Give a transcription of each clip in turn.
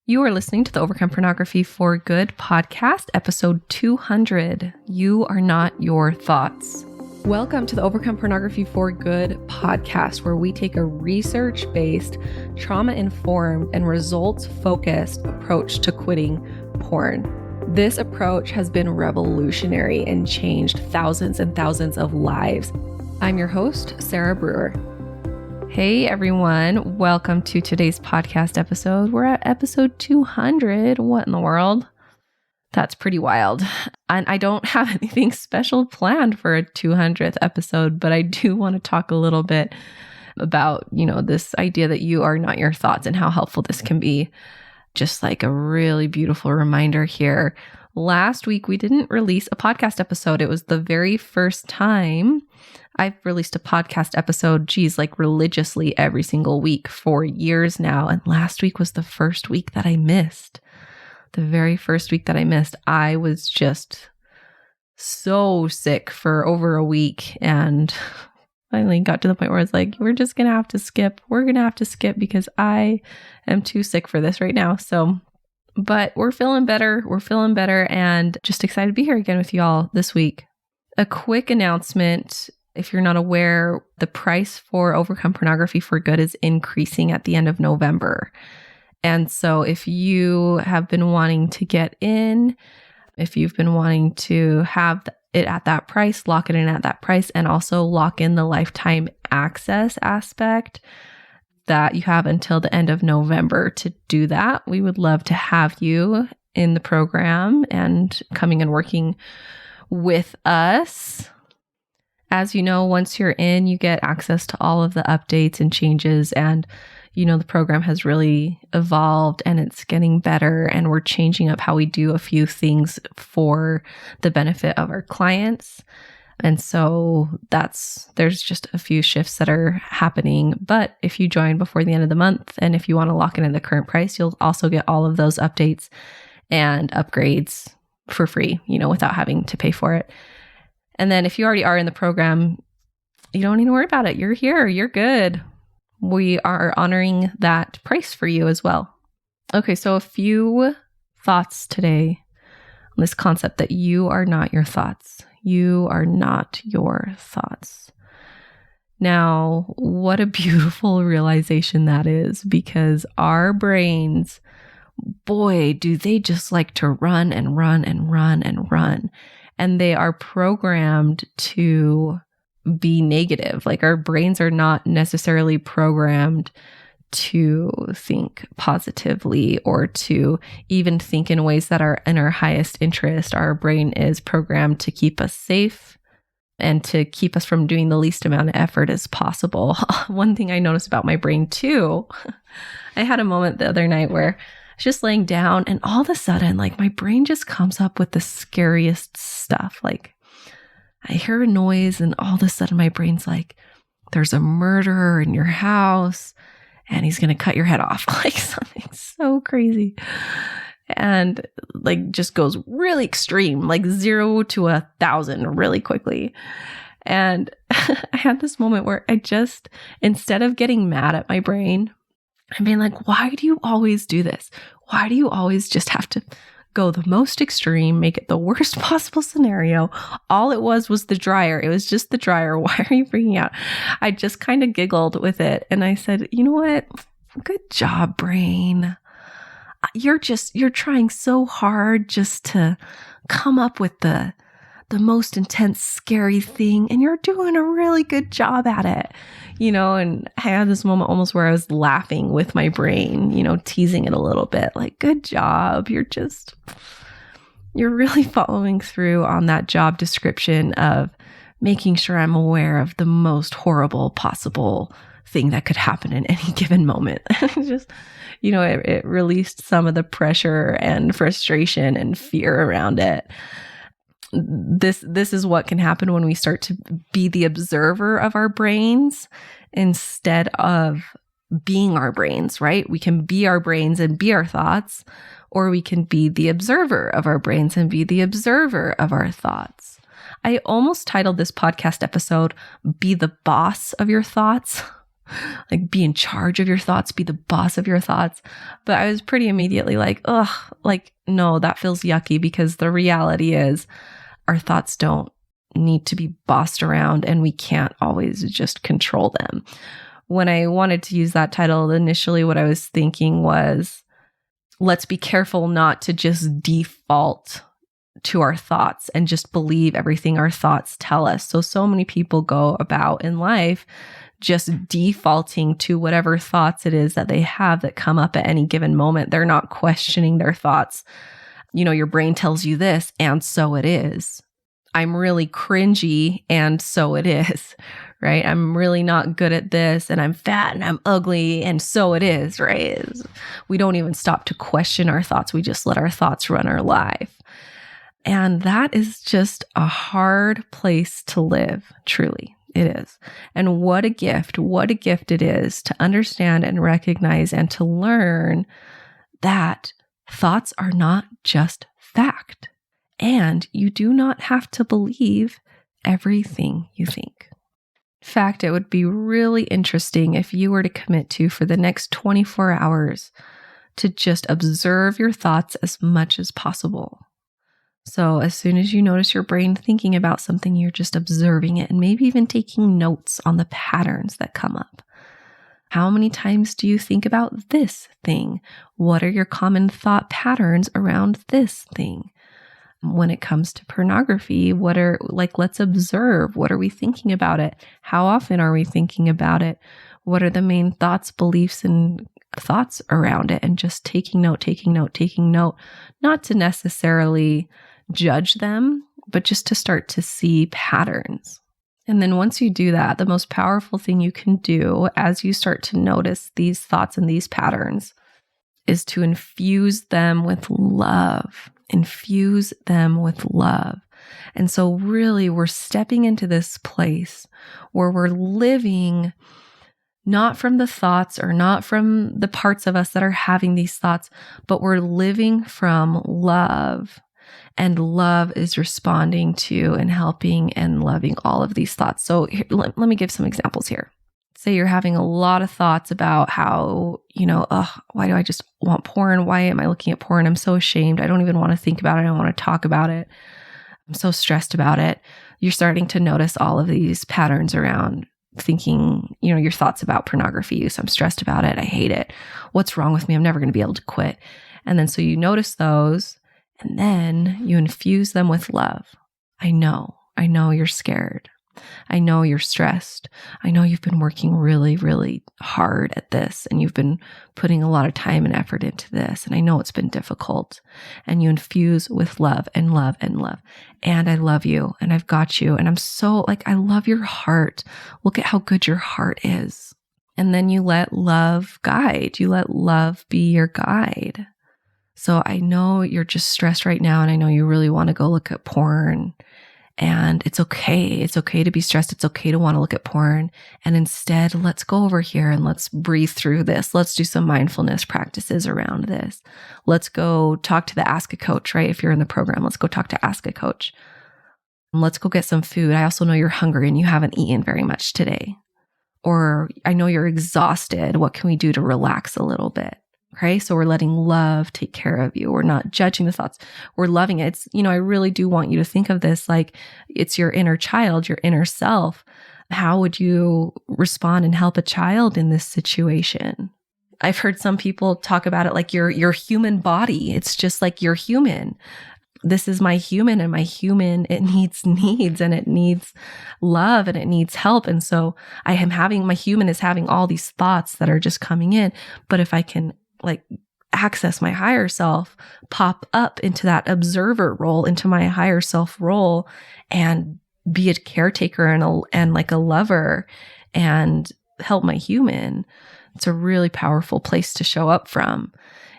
You are listening to the Overcome Pornography for Good podcast, episode 200. You are not your thoughts. Welcome to the Overcome Pornography for Good podcast, where we take a research-based, trauma-informed, and results-focused approach to quitting porn. This approach has been revolutionary and changed thousands and thousands of lives. I'm your host, Sarah Brewer. Hey everyone, welcome to today's podcast episode. We're at episode 200. What in the world? That's pretty wild. And I don't have anything special planned for a 200th episode, but I do want to talk a little bit about, this idea that you are not your thoughts and how helpful this can be. Just like a really beautiful reminder here. Last week, we didn't release a podcast episode. It was the very first time I've released a podcast episode, religiously every single week for years now. And last week was the first week that I missed. The very first week that I missed, I was just so sick for over a week and finally got to the point where I was like, we're just going to have to skip. We're going to have to skip because I am too sick for this right now. But we're feeling better. We're feeling better and just excited to be here again with y'all this week. A quick announcement. If you're not aware, the price for Overcome Pornography for Good is increasing at the end of November. And so if you have been wanting to get in, if you've been wanting to have it at that price, lock it in at that price, and also lock in the lifetime access aspect, that you have until the end of November to do that. We would love to have you in the program and coming and working with us. As you know, once you're in, you get access to all of the updates and changes. And, the program has really evolved and it's getting better. And we're changing up how we do a few things for the benefit of our clients. And so there's just a few shifts that are happening. But if you join before the end of the month, and if you want to lock in at the current price, you'll also get all of those updates and upgrades for free, without having to pay for it. And then if you already are in the program, you don't need to worry about it. You're here. You're good. We are honoring that price for you as well. Okay, so a few thoughts today on this concept that you are not your thoughts. You are not your thoughts. Now, what a beautiful realization that is, because our brains, boy, do they just like to run and run and run and run. And they are programmed to be negative. Like our brains are not necessarily programmed to think positively or to even think in ways that are in our highest interest. Our brain is programmed to keep us safe and to keep us from doing the least amount of effort as possible. One thing I noticed about my brain too, I had a moment the other night where I was just laying down and all of a sudden, my brain just comes up with the scariest stuff. Like I hear a noise and all of a sudden my brain's like, there's a murderer in your house and he's going to cut your head off. Like something so crazy. And just goes really extreme, 0 to 1,000 really quickly. And I had this moment where I just, instead of getting mad at my brain, I'm being like, why do you always do this? Why do you always just have to go the most extreme, make it the worst possible scenario? All it was the dryer. It was just the dryer. Why are you freaking out? I just kind of giggled with it. And I said, you know what? Good job, brain. You're trying so hard just to come up with the most intense, scary thing. And you're doing a really good job at it, and I had this moment almost where I was laughing with my brain, teasing it a little bit, like, good job. You're really following through on that job description of making sure I'm aware of the most horrible possible thing that could happen in any given moment. Just, it released some of the pressure and frustration and fear around it. This is what can happen when we start to be the observer of our brains instead of being our brains, right? We can be our brains and be our thoughts, or we can be the observer of our brains and be the observer of our thoughts. I almost titled this podcast episode, Be the Boss of Your Thoughts. like be in charge of your thoughts, be the boss of your thoughts. But I was pretty immediately like, ugh, like, no, that feels yucky, because the reality is our thoughts don't need to be bossed around, and we can't always just control them. When I wanted to use that title, initially what I was thinking was, let's be careful not to just default to our thoughts and just believe everything our thoughts tell us. So many people go about in life just defaulting to whatever thoughts it is that they have that come up at any given moment. They're not questioning their thoughts. Your brain tells you this, and so it is. I'm really cringy, and so it is, right? I'm really not good at this, and I'm fat, and I'm ugly, and so it is, right? We don't even stop to question our thoughts. We just let our thoughts run our life. And that is just a hard place to live, truly. It is. And what a gift it is to understand and recognize and to learn that thoughts are not just fact. And you do not have to believe everything you think. In fact, it would be really interesting if you were to commit to, for the next 24 hours, to just observe your thoughts as much as possible. So as soon as you notice your brain thinking about something, you're just observing it and maybe even taking notes on the patterns that come up. How many times do you think about this thing? What are your common thought patterns around this thing? When it comes to pornography, let's observe. What are we thinking about it? How often are we thinking about it? What are the main thoughts, beliefs, and thoughts around it? And just taking note, not to necessarily judge them, but just to start to see patterns. And then once you do that, the most powerful thing you can do as you start to notice these thoughts and these patterns is to infuse them with love. Infuse them with love. And so really we're stepping into this place where we're living not from the thoughts or not from the parts of us that are having these thoughts, but we're living from love. And love is responding to and helping and loving all of these thoughts. So let me give some examples here. Say you're having a lot of thoughts about how, why do I just want porn? Why am I looking at porn? I'm so ashamed. I don't even want to think about it. I don't want to talk about it. I'm so stressed about it. You're starting to notice all of these patterns around thinking, your thoughts about pornography use. I'm stressed about it. I hate it. What's wrong with me? I'm never going to be able to quit. And then so you notice those, and then you infuse them with love. I know you're scared. I know you're stressed. I know you've been working really, really hard at this, and you've been putting a lot of time and effort into this. And I know it's been difficult. And you infuse with love and love and love. And I love you, and I've got you. And I'm so I love your heart. Look at how good your heart is. And then you let love guide. You let love be your guide. So I know you're just stressed right now, and I know you really want to go look at porn. And it's okay. It's okay to be stressed. It's okay to want to look at porn. And instead, let's go over here and let's breathe through this. Let's do some mindfulness practices around this. Let's go talk to the Ask a Coach, right? If you're in the program, let's go talk to Ask a Coach. And let's go get some food. I also know you're hungry and you haven't eaten very much today. Or I know you're exhausted. What can we do to relax a little bit? Okay, so we're letting love take care of you. We're not judging the thoughts. We're loving it. It's, I really do want you to think of this like it's your inner child, your inner self. How would you respond and help a child in this situation? I've heard some people talk about it like your human body. It's just like you're human. This is my human, and my human, it needs needs, and it needs love, and it needs help. And so my human is having all these thoughts that are just coming in. But if I can access my higher self, pop up into that observer role, into my higher self role, and be a caretaker and a lover and help my human, it's a really powerful place to show up from,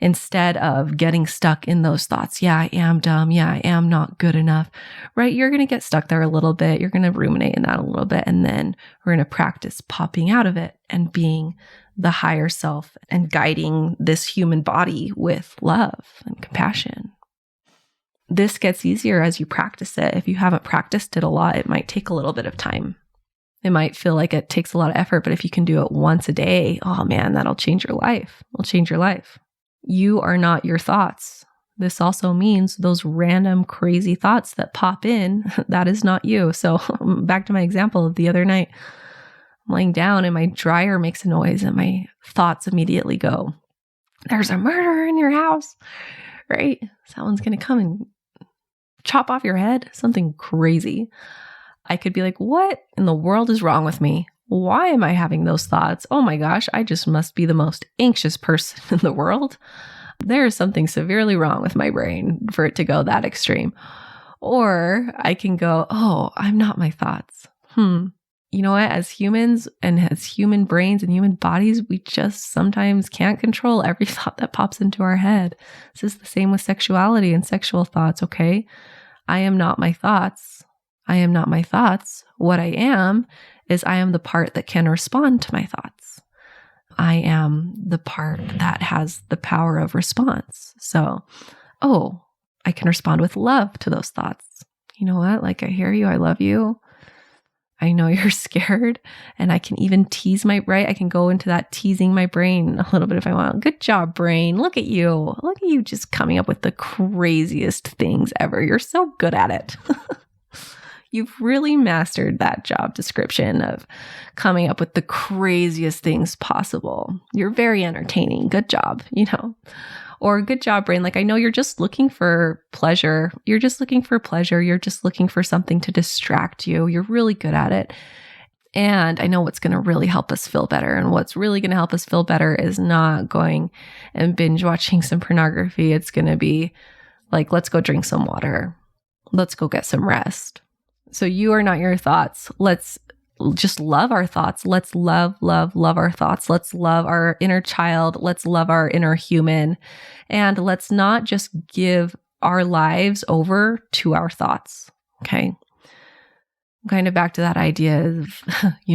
instead of getting stuck in those thoughts. Yeah, I am dumb. Yeah, I am not good enough, right? You're going to get stuck there a little bit. You're going to ruminate in that a little bit. And then we're going to practice popping out of it and being the higher self and guiding this human body with love and compassion. This gets easier as you practice it. If you haven't practiced it a lot, it might take a little bit of time. It might feel like it takes a lot of effort, but if you can do it once a day, oh man, that'll change your life. It'll change your life. You are not your thoughts. This also means those random crazy thoughts that pop in, that is not you. So back to my example of the other night, I'm laying down and my dryer makes a noise and my thoughts immediately go, there's a murderer in your house, right? Someone's going to come and chop off your head, something crazy. I could be like, what in the world is wrong with me? Why am I having those thoughts? Oh my gosh, I just must be the most anxious person in the world. There is something severely wrong with my brain for it to go that extreme. Or I can go, oh, I'm not my thoughts. You know what? As humans and as human brains and human bodies, we just sometimes can't control every thought that pops into our head. This is the same with sexuality and sexual thoughts, okay? I am not my thoughts. I am not my thoughts. What I am is I am the part that can respond to my thoughts. I am the part that has the power of response. So, I can respond with love to those thoughts. You know what? Like, I hear you. I love you. I know you're scared. And I can even tease I can go into that teasing my brain a little bit if I want. Good job, brain. Look at you. Look at you just coming up with the craziest things ever. You're so good at it. You've really mastered that job description of coming up with the craziest things possible. You're very entertaining. Good job, Or good job, brain. Like, I know you're just looking for pleasure. You're just looking for pleasure. You're just looking for something to distract you. You're really good at it. And I know what's going to really help us feel better. And what's really going to help us feel better is not going and binge watching some pornography. It's going to be like, let's go drink some water. Let's go get some rest. So you are not your thoughts. Let's just love our thoughts. Let's love our thoughts. Let's love our inner child. Let's love our inner human. And let's not just give our lives over to our thoughts. Okay. Kind of back to that idea of, you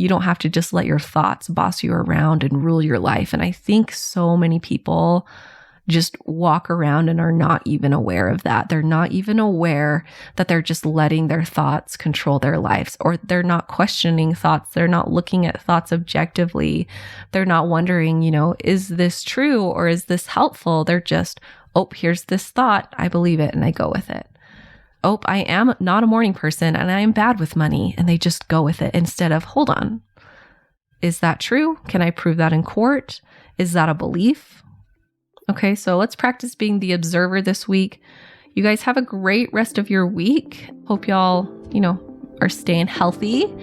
don't have to just let your thoughts boss you around and rule your life. And I think so many people just walk around and are not even aware of that. They're not even aware that they're just letting their thoughts control their lives, or they're not questioning thoughts. They're not looking at thoughts objectively. They're not wondering, is this true or is this helpful? They're just, here's this thought. I believe it and I go with it. I am not a morning person and I am bad with money. And they just go with it instead of, hold on. Is that true? Can I prove that in court? Is that a belief? Okay, so let's practice being the observer this week. You guys have a great rest of your week. Hope y'all, are staying healthy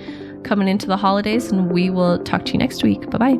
coming into the holidays, and we will talk to you next week. Bye-bye.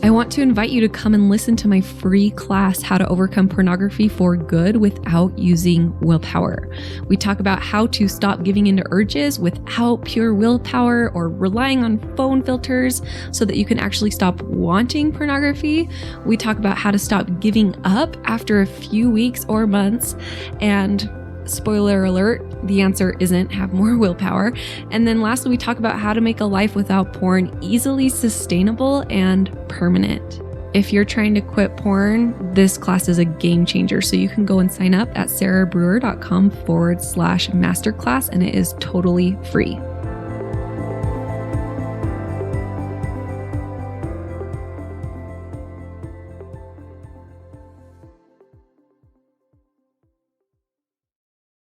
I want to invite you to come and listen to my free class, How to Overcome Pornography for Good Without Using Willpower. We talk about how to stop giving into urges without pure willpower or relying on phone filters so that you can actually stop wanting pornography. We talk about how to stop giving up after a few weeks or months. And spoiler alert, the answer isn't have more willpower. And then lastly, we talk about how to make a life without porn easily sustainable and permanent. If you're trying to quit porn, this class is a game changer. So you can go and sign up at sarahbrewer.com/masterclass, and it is totally free.